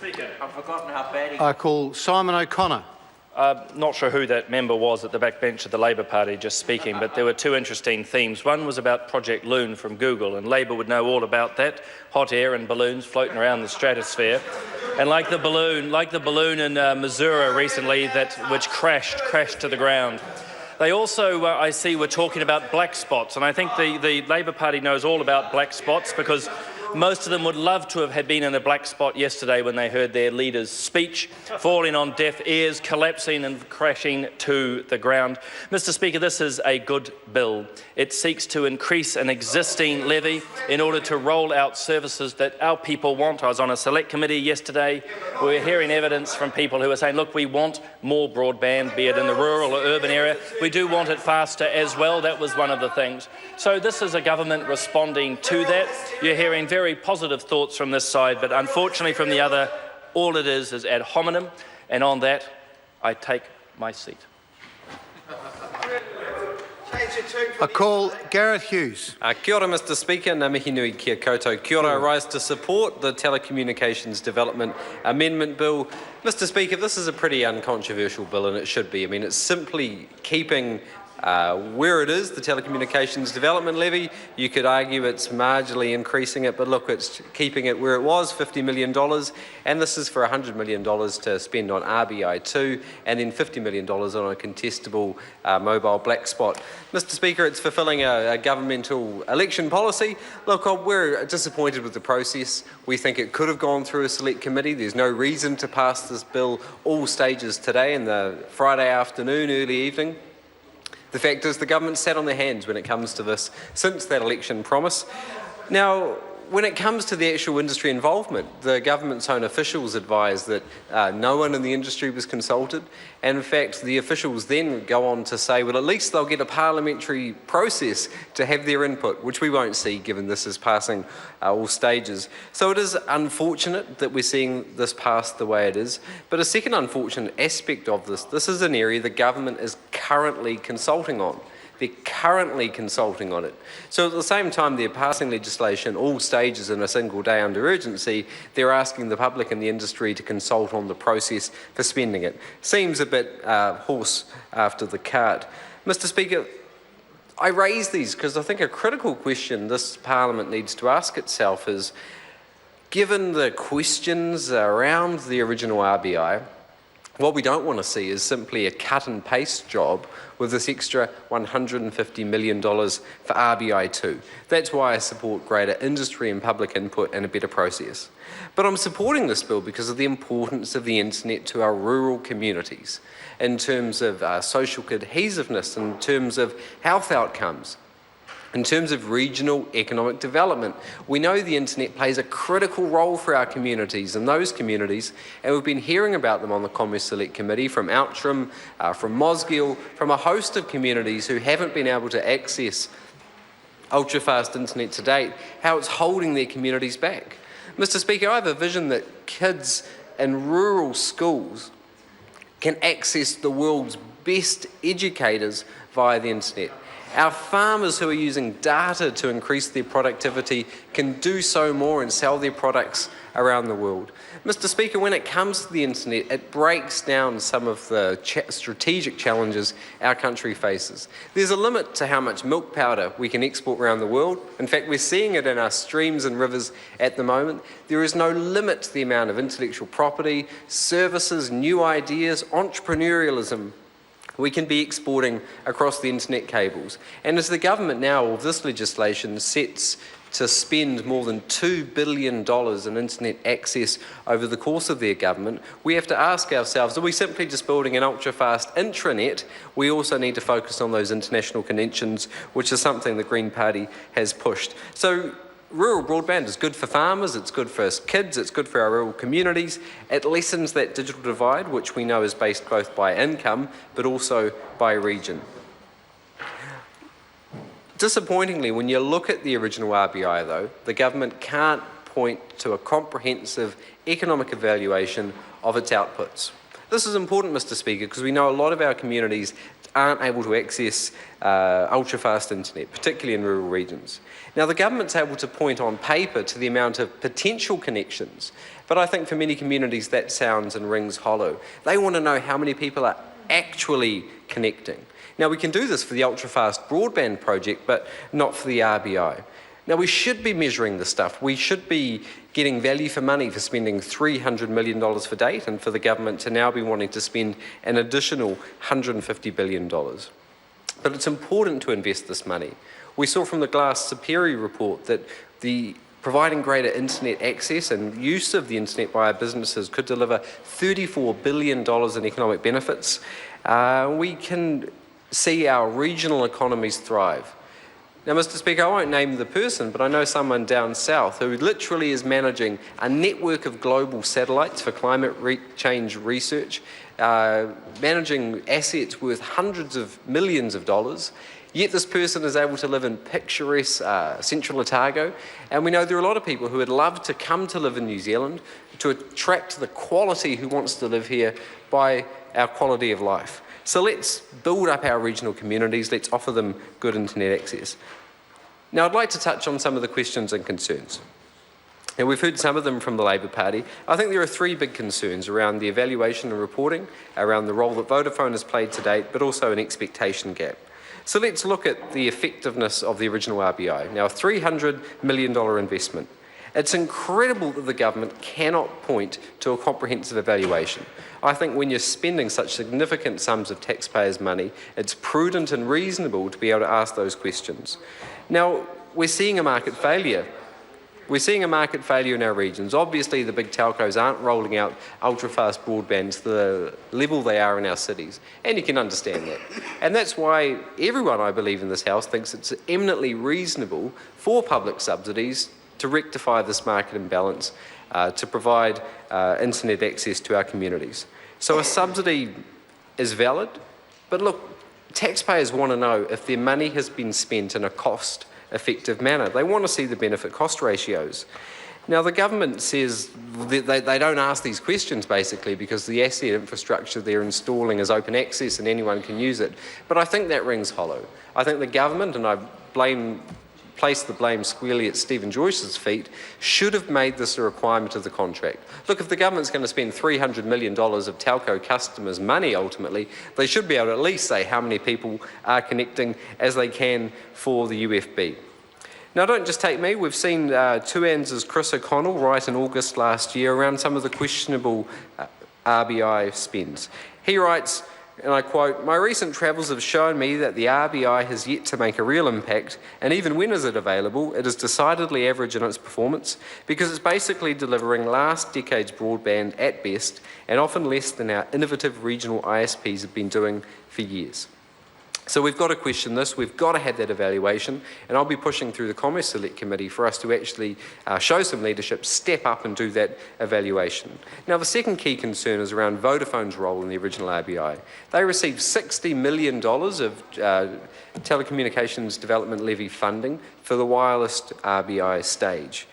Speaker, I've forgotten how bad he... I call Simon O'Connor. Not sure who that member was at the back bench of the Labor Party just speaking, but there were two interesting themes. One was about Project Loon from Google, and Labor would know all about that. Hot air and balloons floating around the stratosphere. And like the balloon in Missouri recently which crashed to the ground. They also, I see, were talking about black spots, and I think the Labor Party knows all about black spots because most of them would love to have been in a black spot yesterday when they heard their leader's speech, falling on deaf ears, collapsing and crashing to the ground. Mr. Speaker, this is a good bill. It seeks to increase an existing levy in order to roll out services that our people want. I was on a select committee yesterday. We were hearing evidence from people who are saying, look, we want more broadband, be it in the rural or urban area. We do want it faster as well. That was one of the things. So this is a government responding to that. You're hearing very positive thoughts from this side, but unfortunately from the other, all it is ad hominem, and on that, I take my seat. I call Gareth Hughes. Kia ora, Mr. Speaker. Ngā mihi nui kia koutou. Kia ora. I rise to support the Telecommunications Development Amendment Bill. Mr. Speaker, this is a pretty uncontroversial bill, and it should be. I mean, it's simply keeping where it is, the Telecommunications Development Levy. You could argue it's marginally increasing it, but look, it's keeping it where it was, $50 million, and this is for $100 million to spend on RBI2, and then $50 million on a contestable mobile black spot. Mr. Speaker, it's fulfilling a governmental election policy. Look, we're disappointed with the process. We think it could have gone through a select committee. There's no reason to pass this bill all stages today in the Friday afternoon, early evening. The fact is the government sat on their hands when it comes to this since that election promise. Now, when it comes to the actual industry involvement, the government's own officials advised that no one in the industry was consulted, and in fact the officials then go on to say, well, at least they'll get a parliamentary process to have their input, which we won't see given this is passing all stages. So it is unfortunate that we're seeing this pass the way it is, but a second unfortunate aspect of this is an area the government is currently consulting on. They're currently consulting on it. So at the same time they're passing legislation all stages in a single day under urgency, they're asking the public and the industry to consult on the process for spending it. Seems a bit horse after the cart. Mr. Speaker, I raise these because I think a critical question this Parliament needs to ask itself is, given the questions around the original RBI, what we don't want to see is simply a cut and paste job with this extra $150 million for RBI2. That's why I support greater industry and public input and a better process. But I'm supporting this bill because of the importance of the internet to our rural communities in terms of social cohesiveness, in terms of health outcomes, in terms of regional economic development. We know the internet plays a critical role for our communities and those communities, and we've been hearing about them on the Commerce Select Committee from Outram, from Mosgiel, from a host of communities who haven't been able to access ultra-fast internet to date, how it's holding their communities back. Mr. Speaker, I have a vision that kids in rural schools can access the world's best educators via the internet. Our farmers who are using data to increase their productivity can do so more and sell their products around the world. Mr. Speaker, when it comes to the internet, it breaks down some of the strategic challenges our country faces. There's a limit to how much milk powder we can export around the world. In fact, we're seeing it in our streams and rivers at the moment. There is no limit to the amount of intellectual property, services, new ideas, entrepreneurialism we can be exporting across the internet cables. And as the government now, with this legislation, sets to spend more than $2 billion in internet access over the course of their government, we have to ask ourselves, are we simply just building an ultra-fast intranet? We also need to focus on those international connections, which is something the Green Party has pushed. So rural broadband is good for farmers, it's good for kids, it's good for our rural communities. It lessens that digital divide, which we know is based both by income, but also by region. Disappointingly, when you look at the original RBI though, the government can't point to a comprehensive economic evaluation of its outputs. This is important, Mr. Speaker, because we know a lot of our communities aren't able to access ultra-fast internet, particularly in rural regions. Now, the government's able to point on paper to the amount of potential connections, but I think for many communities that sounds and rings hollow. They want to know how many people are actually connecting. Now, we can do this for the ultra-fast broadband project, but not for the RBI. Now, we should be measuring this stuff. We should be getting value for money for spending $300 million for date, and for the government to now be wanting to spend an additional $150 billion. But it's important to invest this money. We saw from the Glass Superior report that providing greater internet access and use of the internet by our businesses could deliver $34 billion in economic benefits. We can see our regional economies thrive. Now, Mr. Speaker, I won't name the person, but I know someone down south who literally is managing a network of global satellites for climate change research, managing assets worth hundreds of millions of dollars. Yet this person is able to live in picturesque Central Otago, and we know there are a lot of people who would love to come to live in New Zealand to attract the quality who wants to live here by our quality of life. So let's build up our regional communities, let's offer them good internet access. Now, I'd like to touch on some of the questions and concerns. And we've heard some of them from the Labour Party. I think there are three big concerns around the evaluation and reporting, around the role that Vodafone has played to date, but also an expectation gap. So let's look at the effectiveness of the original RBI. Now, a $300 million investment. It's incredible that the government cannot point to a comprehensive evaluation. I think when you're spending such significant sums of taxpayers' money, it's prudent and reasonable to be able to ask those questions. Now, we're seeing a market failure. We're seeing a market failure in our regions. Obviously, the big telcos aren't rolling out ultra-fast broadband to the level they are in our cities, and you can understand that. And that's why everyone, I believe, in this House thinks it's eminently reasonable for public subsidies to rectify this market imbalance, to provide internet access to our communities. So a subsidy is valid, but look, taxpayers want to know if their money has been spent in a cost-effective manner. They want to see the benefit-cost ratios. Now, the government says they don't ask these questions, basically, because the asset infrastructure they're installing is open access and anyone can use it. But I think that rings hollow. I think the government, and I place the blame squarely at Stephen Joyce's feet, should have made this a requirement of the contract. Look, if the government's going to spend $300 million of telco customers' money ultimately, they should be able to at least say how many people are connecting as they can for the UFB. Now, don't just take me. We've seen Tuan's Chris O'Connell write in August last year around some of the questionable RBI spends. He writes, and I quote, "My recent travels have shown me that the RBI has yet to make a real impact, and even when is it available, it is decidedly average in its performance because it's basically delivering last decade's broadband at best and often less than our innovative regional ISPs have been doing for years." So we've got to question this, we've got to have that evaluation, and I'll be pushing through the Commerce Select Committee for us to actually show some leadership, step up and do that evaluation. Now, the second key concern is around Vodafone's role in the original RBI. They received $60 million of Telecommunications Development Levy funding for the wireless RBI stage.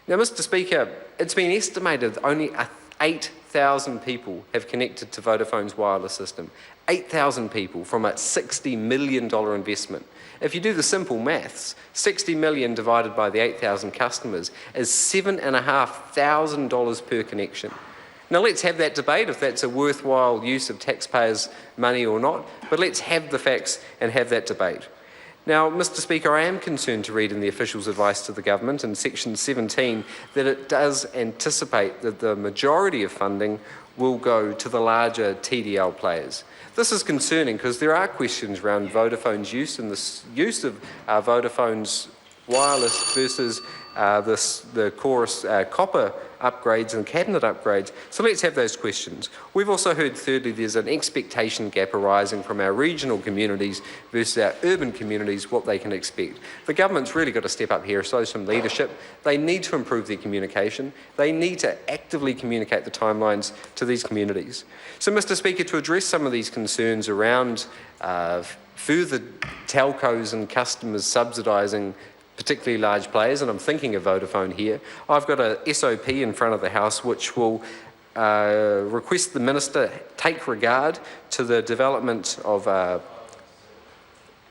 Now, Mr. Speaker, it's been estimated that only 8,000 people have connected to Vodafone's wireless system. 8,000 people from a $60 million investment. If you do the simple maths, 60 million divided by the 8,000 customers is $7,500 per connection. Now, let's have that debate if that's a worthwhile use of taxpayers' money or not, but let's have the facts and have that debate. Now, Mr. Speaker, I am concerned to read in the official's advice to the government in section 17 that it does anticipate that the majority of funding will go to the larger TDL players. This is concerning because there are questions around Vodafone's use and the use of Vodafone's wireless versus the chorus copper upgrades and cabinet upgrades. So let's have those questions. We've also heard, thirdly, there's an expectation gap arising from our regional communities versus our urban communities, what they can expect. The government's really got to step up here, show some leadership. They need to improve their communication. They need to actively communicate the timelines to these communities. So, Mr. Speaker, to address some of these concerns around further telcos and customers subsidising particularly large players, and I'm thinking of Vodafone here, I've got a SOP in front of the House which will request the Minister take regard to the development of,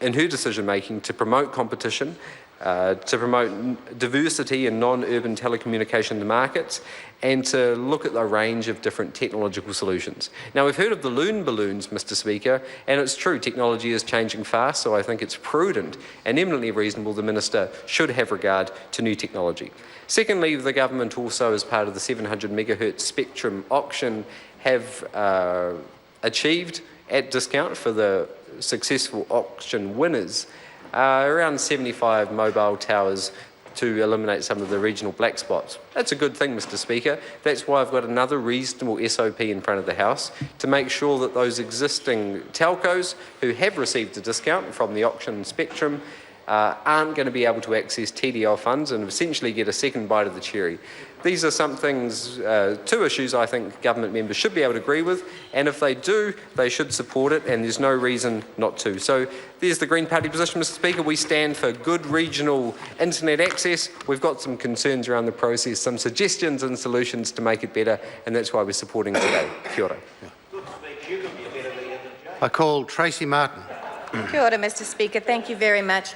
in her decision making, to promote competition, to promote diversity in non-urban telecommunication markets, and to look at a range of different technological solutions. Now, we've heard of the loon balloons, Mr. Speaker, and it's true, technology is changing fast, so I think it's prudent and eminently reasonable the Minister should have regard to new technology. Secondly, the government also, as part of the 700 megahertz spectrum auction, have achieved, at discount for the successful auction winners, around 75 mobile towers to eliminate some of the regional black spots. That's a good thing, Mr. Speaker. That's why I've got another reasonable SOP in front of the House to make sure that those existing telcos who have received a discount from the auction spectrum aren't going to be able to access TDL funds and essentially get a second bite of the cherry. These are some things, two issues I think government members should be able to agree with, and if they do, they should support it, and there's no reason not to. So there's the Green Party position, Mr. Speaker. We stand for good regional internet access. We've got some concerns around the process, some suggestions and solutions to make it better, and that's why we're supporting today. Kia ora. I call Tracy Martin. Kia ora, Mr. Speaker. Thank you very much.